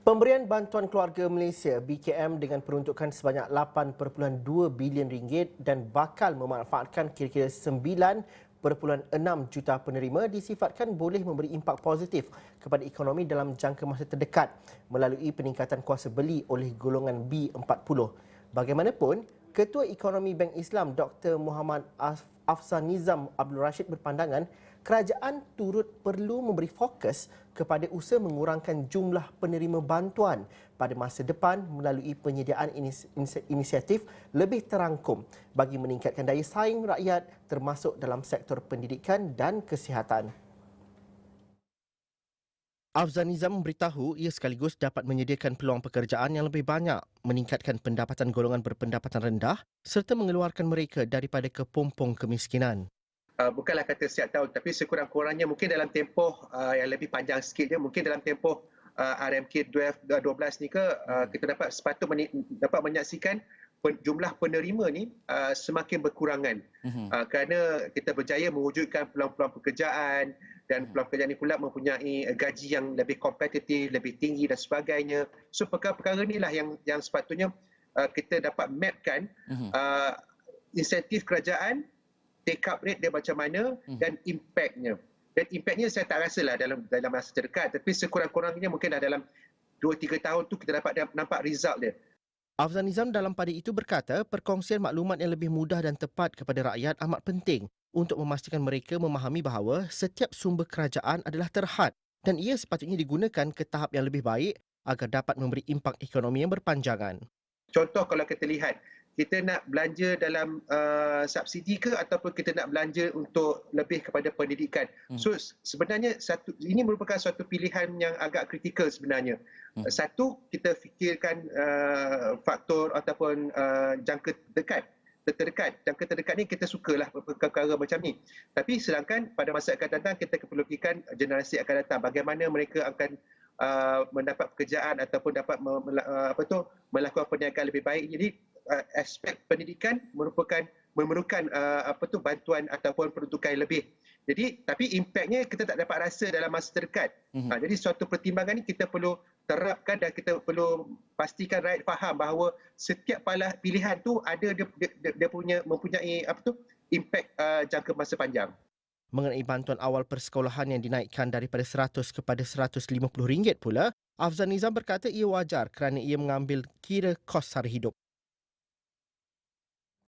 Pemberian bantuan keluarga Malaysia BKM dengan peruntukan sebanyak 8.2 bilion ringgit dan bakal memanfaatkan kira-kira 9.6 juta penerima disifatkan boleh memberi impak positif kepada ekonomi dalam jangka masa terdekat melalui peningkatan kuasa beli oleh golongan B40. Bagaimanapun, Ketua Ekonomi Bank Islam Dr. Muhammad Afsan Nizam Abdul Rashid berpandangan kerajaan turut perlu memberi fokus kepada usaha mengurangkan jumlah penerima bantuan pada masa depan melalui penyediaan inisiatif lebih terangkum bagi meningkatkan daya saing rakyat termasuk dalam sektor pendidikan dan kesihatan. Afzan Nizam memberitahu ia sekaligus dapat menyediakan peluang pekerjaan yang lebih banyak, meningkatkan pendapatan golongan berpendapatan rendah serta mengeluarkan mereka daripada kepompong kemiskinan. Bukanlah kata setiap tahun, tapi sekurang-kurangnya mungkin dalam tempoh yang lebih panjang sikit je, mungkin dalam tempoh RMK 12 ni kita dapat menyaksikan jumlah penerima ni semakin berkurangan. Kerana kita berjaya mewujudkan peluang-peluang pekerjaan dan peluang pekerjaan ini pula mempunyai gaji yang lebih kompetitif, lebih tinggi dan sebagainya. So perkara-perkara inilah yang sepatutnya kita dapat mapkan insentif kerajaan, take up rate dia macam mana dan impactnya. Dan impactnya saya tak rasalah dalam masa terdekat, tapi sekurang-kurangnya mungkin dalam 2-3 tahun tu kita dapat nampak result dia. Afzan Nizam dalam pada itu berkata perkongsian maklumat yang lebih mudah dan tepat kepada rakyat amat penting untuk memastikan mereka memahami bahawa setiap sumber kerajaan adalah terhad dan ia sepatutnya digunakan ke tahap yang lebih baik agar dapat memberi impak ekonomi yang berpanjangan. Contoh kalau kita lihat, kita nak belanja dalam subsidi ke ataupun kita nak belanja untuk lebih kepada pendidikan. So sebenarnya ini merupakan suatu pilihan yang agak kritikal sebenarnya. Satu, kita fikirkan faktor ataupun jangka terdekat. Jangka terdekat ni kita sukalah perkara macam ni. Tapi sedangkan pada masa akan datang kita perlu fikirkan generasi akan datang. Bagaimana mereka akan mendapat pekerjaan ataupun dapat melakukan perniagaan lebih baik. Jadi aspek pendidikan memerlukan bantuan ataupun peruntukan yang lebih. Jadi tapi impaknya kita tak dapat rasa dalam masa terdekat. Jadi suatu pertimbangan ni kita perlu terapkan dan kita perlu pastikan rakyat faham bahawa setiap pilihan tu ada dia mempunyai impak jangka masa panjang. Mengenai bantuan awal persekolahan yang dinaikkan daripada 100 kepada RM150 pula, Afzan Nizam berkata ia wajar kerana ia mengambil kira kos sara hidup.